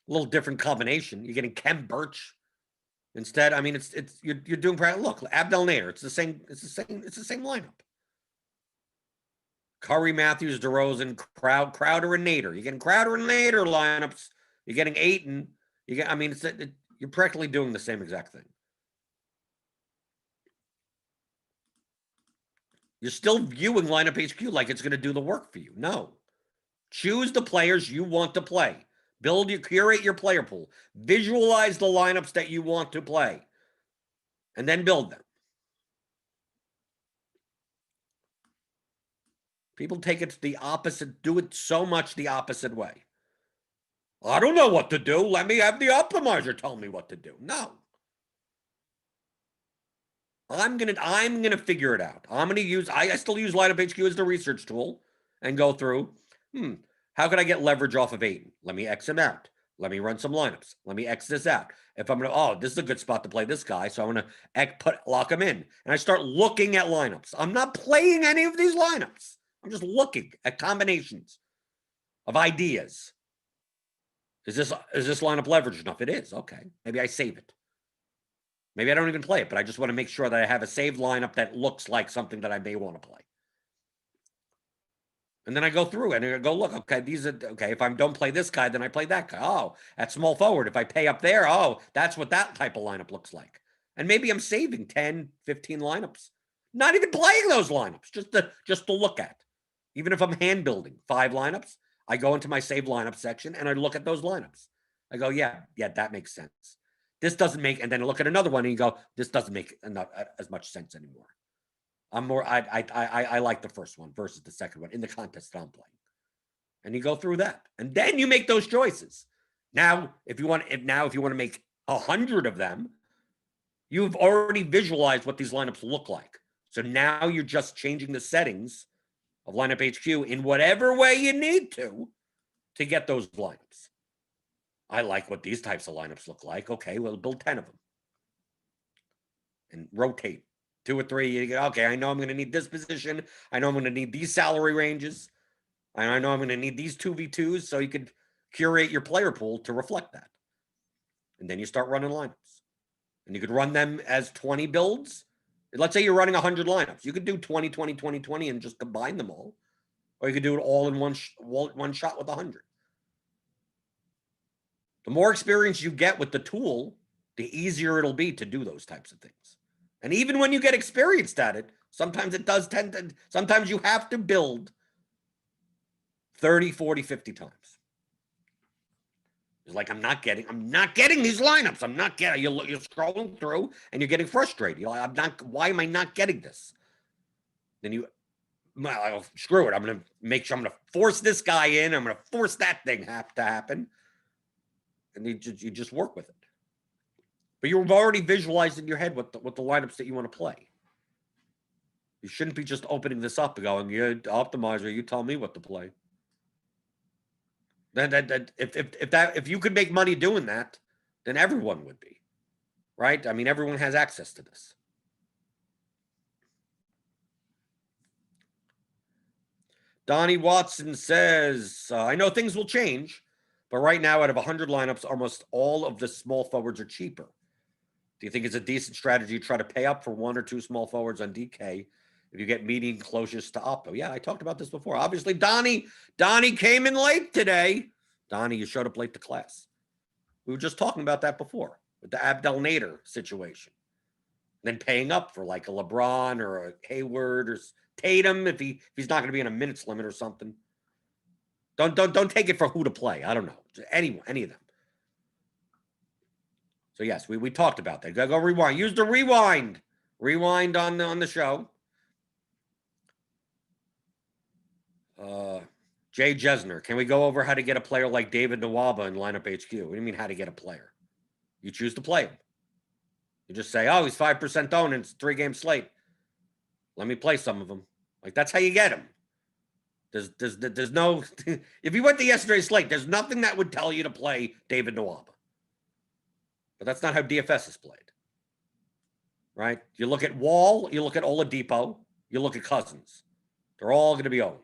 S2: A little different combination. You're getting Kem Birch instead. I mean, you're doing look, Abdel Nader. It's the same lineup. Curry, Matthews, DeRozan, Crowder, and Nader. You're getting Crowder and Nader lineups. You're getting Ayton. I mean, you're practically doing the same exact thing. You're still viewing LineupHQ like it's going to do the work for you. No. Choose the players you want to play. Curate your player pool. Visualize the lineups that you want to play. And then build them. People take it the opposite, do it so much the opposite way. I don't know what to do. Let me have the optimizer tell me what to do. No. I'm gonna figure it out. I'm gonna use, I still use LineupHQ as the research tool and go through, how can I get leverage off of Ayton? Let me X him out. Let me run some lineups. Let me X this out. If I'm gonna, this is a good spot to play this guy, so I'm gonna lock him in. And I start looking at lineups. I'm not playing any of these lineups. I'm just looking at combinations of ideas. Is this lineup leverage enough? It is. Okay. Maybe I save it. Maybe I don't even play it, but I just want to make sure that I have a saved lineup that looks like something that I may want to play. And then I go through and I go, look, okay, if I don't play this guy, then I play that guy. Oh, at small forward, if I pay up there, that's what that type of lineup looks like. And maybe I'm saving 10, 15 lineups. Not even playing those lineups, just to look at. Even if I'm hand building 5 lineups, I go into my save lineup section and I look at those lineups. I go, yeah, that makes sense. This doesn't make, and then I look at another one and you go, this doesn't make as much sense anymore. I like the first one versus the second one in the contest that I'm playing. And you go through that. And then you make those choices. Now, if you want to make 100 of them, you've already visualized what these lineups look like. So now you're just changing the settings of LineupHQ in whatever way you need to get those lineups. I like what these types of lineups look like. Okay, we'll build 10 of them. And rotate 2 or 3. You go, okay, I know I'm going to need this position. I know I'm going to need these salary ranges. I know I'm going to need these 2v2s, so you could curate your player pool to reflect that. And then you start running lineups. And you could run them as 20 builds. Let's say you're running 100 lineups. You could do 20, 20, 20, 20 and just combine them all. Or you could do it all in one shot with 100. The more experience you get with the tool, the easier it'll be to do those types of things. And even when you get experienced at it, sometimes it does sometimes you have to build 30, 40, 50 times. It's like, I'm not getting these lineups. You're scrolling through and you're getting frustrated. You're like, why am I not getting this? Then screw it. I'm going to force this guy in. I'm going to force that thing to happen. And you just work with it. But you've already visualized in your head what the lineups that you want to play. You shouldn't be just opening this up and going, yeah, optimizer, you tell me what to play. Then if you could make money doing that, then everyone would be. Right? I mean, everyone has access to this. Donnie Watson says, I know things will change, but right now out of 100 lineups, almost all of the small forwards are cheaper. Do you think it's a decent strategy to try to pay up for 1 or 2 small forwards on DK
S1: You get median closest to oppo. Yeah, I talked about this before. Obviously, Donnie came in late today. Donnie, you showed up late to class. We were just talking about that before with the Abdel Nader situation. Then paying up for like a LeBron or a Hayward or Tatum if he's not going to be in a minutes limit or something. Don't take it for who to play. I don't know. Any of them. So yes, we talked about that. Go rewind. Use the rewind. Rewind on the show. Jay Jesner, can we go over how to get a player like David Nwaba in LineupHQ? What do you mean how to get a player? You choose to play him. You just say, oh, he's 5% owned and it's a 3-game slate. Let me play some of them. Like, that's how you get him. There's no, if you went to yesterday's slate, there's nothing that would tell you to play David Nwaba. But that's not how DFS is played. Right? You look at Wall, you look at Oladipo, you look at Cousins. They're all going to be owned.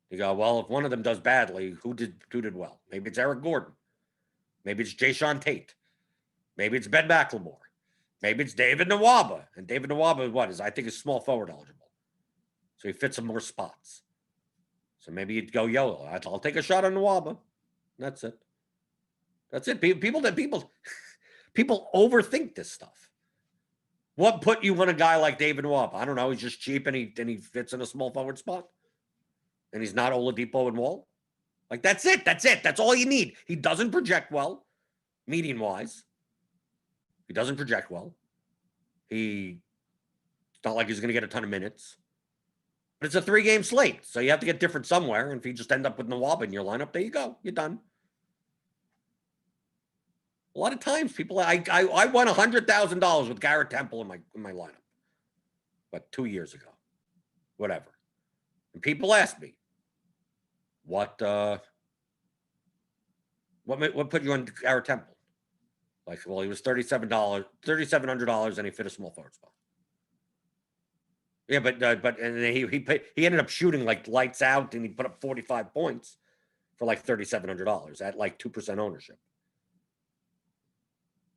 S1: You go, well, if one of them does badly, who did well? Maybe it's Eric Gordon. Maybe it's Jayshawn Tate. Maybe it's Ben McLemore. Maybe it's David Nwaba. And David Nwaba is I think is small forward eligible. So he fits some more spots. So maybe you'd go YOLO. I'll take a shot on Nwaba. That's it. That's it. People overthink this stuff. What put you on a guy like David Nwaba? I don't know. He's just cheap and he fits in a small forward spot. And he's not Oladipo and Wall. Like, that's it. That's all you need. He doesn't project well, median-wise. He doesn't project well. It's not like he's going to get a ton of minutes. But it's a 3-game slate, so you have to get different somewhere. And if you just end up with Nwaba in your lineup, there you go. You're done. A lot of times, people, I won $100,000 with Garrett Temple in my lineup. But 2 years ago. Whatever. And people ask me, what put you on Garrett Temple? Like, well, he was $3,700, and he fit a small forward spot. Yeah, but and he ended up shooting like lights out, and he put up 45 points for like $3,700 at like 2% ownership.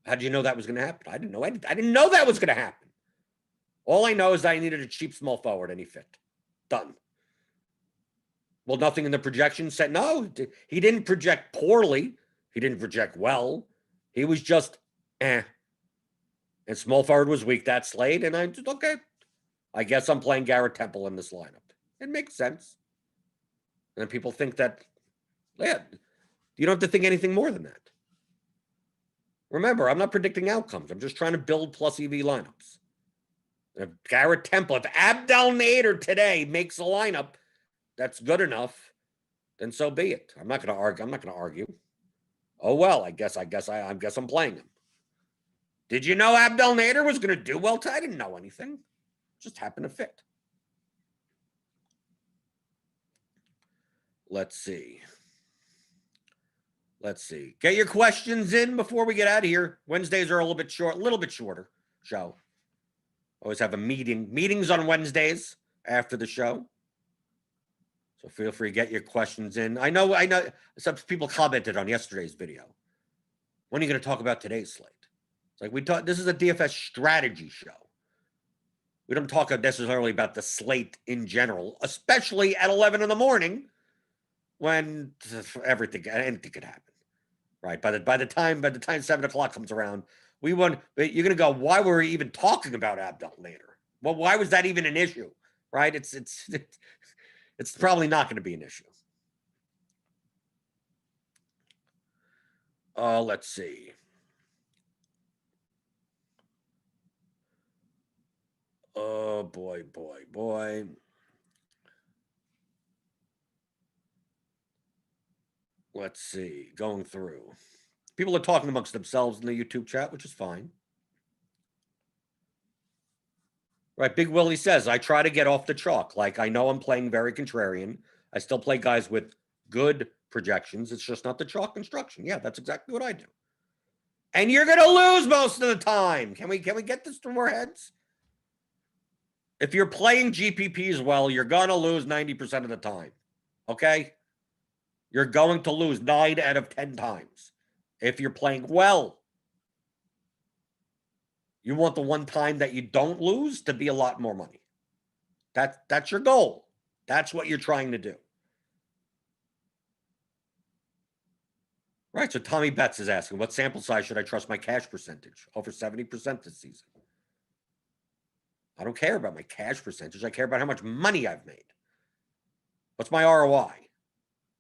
S1: How did you know that was going to happen? I didn't know. I didn't know that was going to happen. All I know is that I needed a cheap small forward, and he fit. Done. Well, nothing in the projection said no. He didn't project poorly. He didn't project well. He was just And small forward was weak that slate, and I just okay. I guess I'm playing Garrett Temple in this lineup. It makes sense. And then people think that, yeah, you don't have to think anything more than that. Remember, I'm not predicting outcomes. I'm just trying to build plus EV lineups. And if Garrett Temple, if Abdel Nader today makes a lineup that's good enough, then so be it. I'm not going to argue. I'm not going to argue. Oh well, I guess I'm playing him. Did you know Abdel Nader was going to do well today? I didn't know anything. It just happened to fit. Let's see. Get your questions in before we get out of here. Wednesdays are a little bit shorter show. Always have a meetings on Wednesdays after the show. So feel free to get your questions in. I know some people commented on yesterday's video. When are you going to talk about today's slate? It's like this is a DFS strategy show. We don't talk necessarily about the slate in general, especially at 11 in the morning when anything could happen. Right? By the time 7 o'clock comes around, you're going to go, why were we even talking about Abdel Nader? Well, why was that even an issue? Right? It's probably not going to be an issue. Let's see. Oh, boy. Let's see. Going through. People are talking amongst themselves in the YouTube chat, which is fine. Right. Big Willie says, I try to get off the chalk. Like, I know I'm playing very contrarian. I still play guys with good projections. It's just not the chalk construction. Yeah, that's exactly what I do. And you're going to lose most of the time. Can we get this through our heads? If you're playing GPPs well, you're going to lose 90% of the time. Okay? You're going to lose 9 out of 10 times. If you're playing well, you want the one time that you don't lose to be a lot more money. That's your goal. That's what you're trying to do. Right. So Tommy Betts is asking, what sample size should I trust my cash percentage? Over 70% this season. I don't care about my cash percentage. I care about how much money I've made. What's my ROI?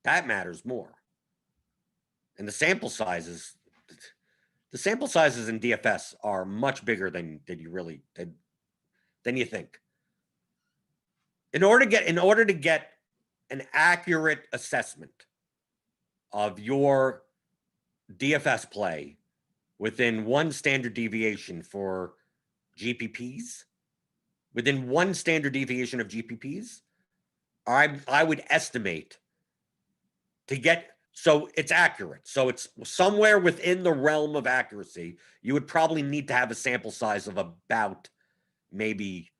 S1: That matters more. And the sample sizes in DFS are much bigger than you think. In order to get an accurate assessment of your DFS play within one standard deviation for GPPs, within one standard deviation of GPPs, I would estimate to get, so it's accurate. So it's somewhere within the realm of accuracy. You would probably need to have a sample size of about maybe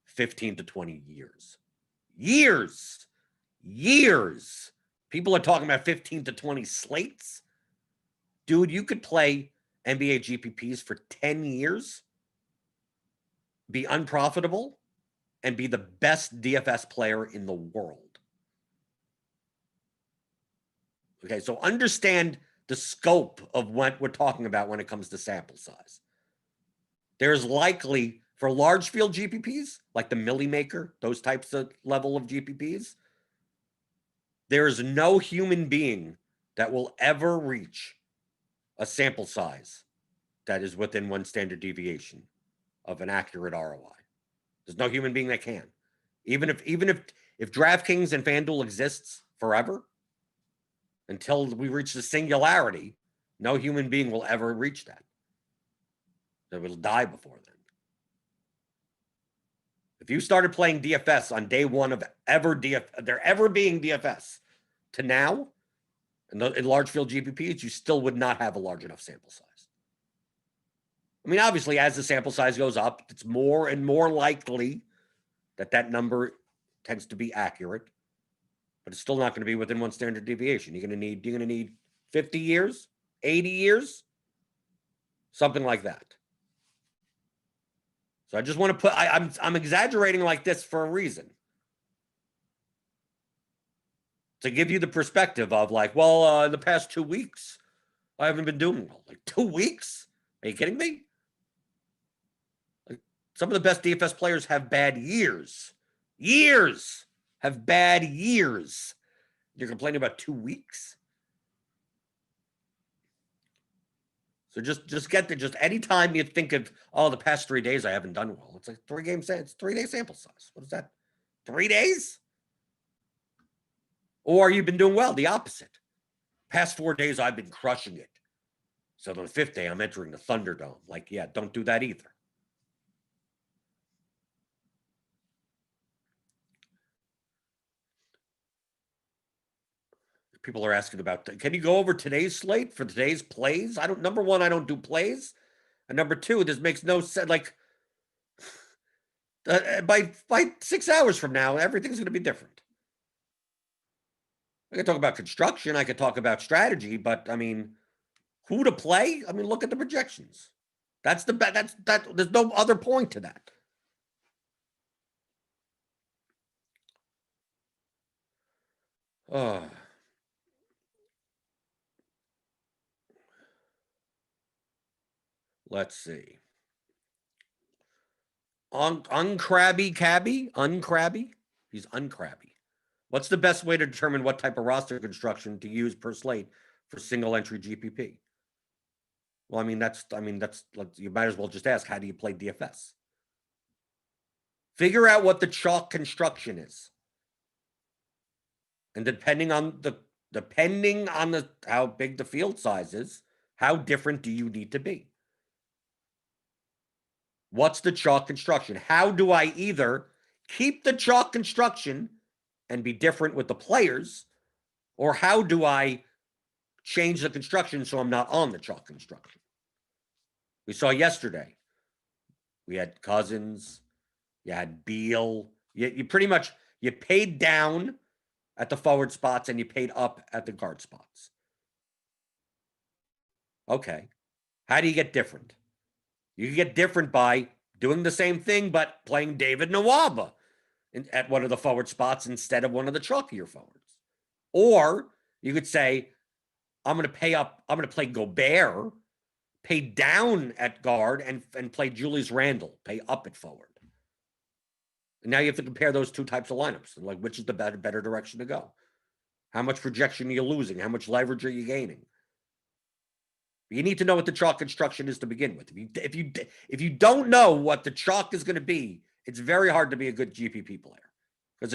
S1: 15 to 20 years. Years. People are talking about 15 to 20 slates. Dude, you could play NBA GPPs for 10 years, be unprofitable, and be the best DFS player in the world. Okay, so understand the scope of what we're talking about when it comes to sample size. There's likely, for large field GPPs, like the Millie Maker, those types of level of GPPs, there's no human being that will ever reach a sample size that is within one standard deviation of an accurate ROI. There's no human being that can. Even if DraftKings and FanDuel exists forever, until we reach the singularity, no human being will ever reach that. They will die before then. If you started playing DFS on day one of there ever being DFS to now, in large field GPPs, you still would not have a large enough sample size. I mean, obviously, as the sample size goes up, it's more and more likely that number tends to be accurate, but it's still not going to be within one standard deviation. You're going to need 50 years, 80 years, something like that. So I just want to put, I'm exaggerating like this for a reason. To give you the perspective of like, well, in the past 2 weeks, I haven't been doing well. Like 2 weeks? Are you kidding me? Like, some of the best DFS players have bad years. Have bad years. You're complaining about 2 weeks? So just get there. Just anytime you think of, oh, the past 3 days I haven't done well. It's like 3-day sample size. What is that? 3 days? Or you've been doing well, the opposite. Past 4 days I've been crushing it. So the 5th day I'm entering the Thunderdome. Like, yeah, don't do that either. People are asking about, can you go over today's slate for today's plays? Number one, I don't do plays. And number two, this makes no sense. Like, by 6 hours from now, everything's going to be different. I could talk about construction. I could talk about strategy, but I mean, who to play? I mean, look at the projections. That's there's no other point to that. Let's see. Uncrabby. He's uncrabby. What's the best way to determine what type of roster construction to use per slate for single entry GPP? Well, you might as well just ask, how do you play DFS? Figure out what the chalk construction is. And depending on how big the field size is, how different do you need to be? What's the chalk construction? How do I either keep the chalk construction and be different with the players, or how do I change the construction so I'm not on the chalk construction? We saw yesterday. We had Cousins. You had Beal. You pretty much, you paid down at the forward spots and you paid up at the guard spots. Okay. How do you get different? You get different by doing the same thing, but playing David Nwaba.
S2: at one of the forward spots instead of one of the chalkier forwards. Or you could say, I'm going to pay up. I'm going to play Gobert, pay down at guard, and play Julius Randle, pay up at forward. And now you have to compare those two types of lineups. Like, which is the better direction to go? How much projection are you losing? How much leverage are you gaining? You need to know what the chalk construction is to begin with. If you don't know what the chalk is going to be, it's very hard to be a good GPP player. Because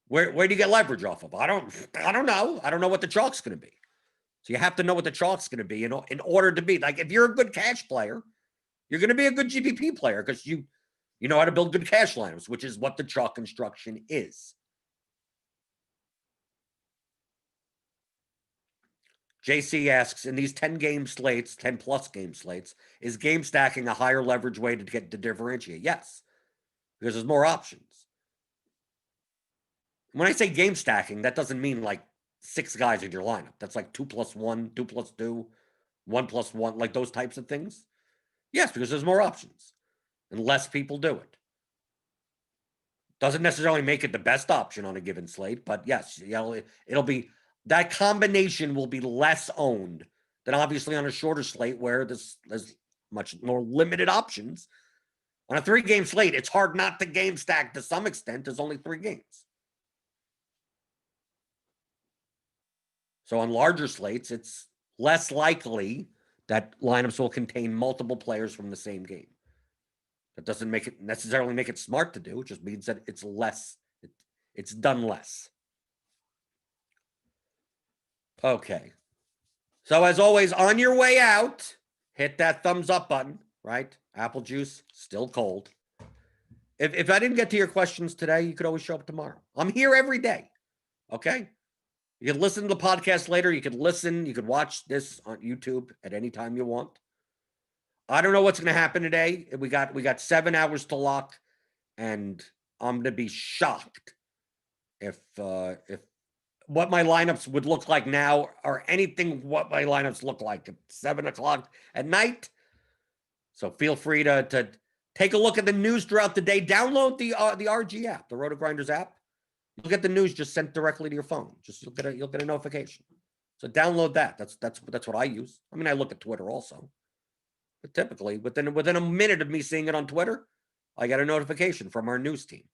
S2: where do you get leverage off of? I don't know. I don't know what the chalk's going to be. So you have to know what the chalk's going to be in order to be like, if you're a good cash player, you're going to be a good GPP player because you know how to build good cash lineups, which is what the chalk construction is. JC asks, in these 10-game slates, 10-plus game slates, is game stacking a higher leverage way to differentiate? Yes, because there's more options. When I say game stacking, that doesn't mean like 6 guys in your lineup. That's like 2+1, 2+2, 1+1, like those types of things. Yes, because there's more options and less people do it. Doesn't necessarily make it the best option on a given slate, but yes, it'll be, that combination will be less owned than obviously on a shorter slate where there's much more limited options. On a 3-game slate, it's hard not to game stack to some extent. There's only 3 games. So on larger slates, it's less likely that lineups will contain multiple players from the same game. That doesn't necessarily make it smart to do. It just means that it's less. It's done less. Okay. So as always, on your way out, hit that thumbs up button, right? Apple juice, still cold. If I didn't get to your questions today, you could always show up tomorrow. I'm here every day. Okay? You can listen to the podcast later. You could watch this on YouTube at any time you want. I don't know what's going to happen today. We got 7 hours to lock, and I'm going to be shocked if what my lineups would look like now or anything what my lineups look like at 7 o'clock at night. So feel free to take a look at the news throughout the day. Download the RG app, the RotoGrinders app. You'll get the news just sent directly to your phone. Just you'll get a notification. So download that. That's what I use. I mean, I look at Twitter also. But typically, within a minute of me seeing it on Twitter, I get a notification from our news team.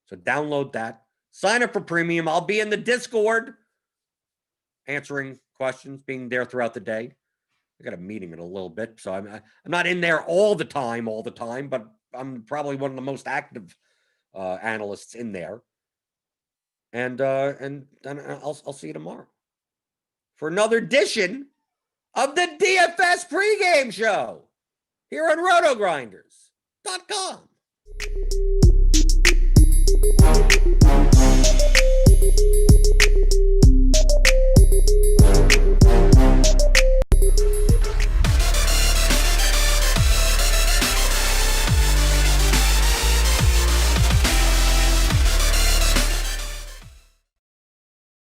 S2: So download that. Sign up for premium. I'll be in the Discord answering questions, being there throughout the day. I got a meeting in a little bit, so I'm not in there all the time, but I'm probably one of the most active analysts in there. And then I'll see you tomorrow for another edition of the DFS pregame show here on RotoGrinders.com.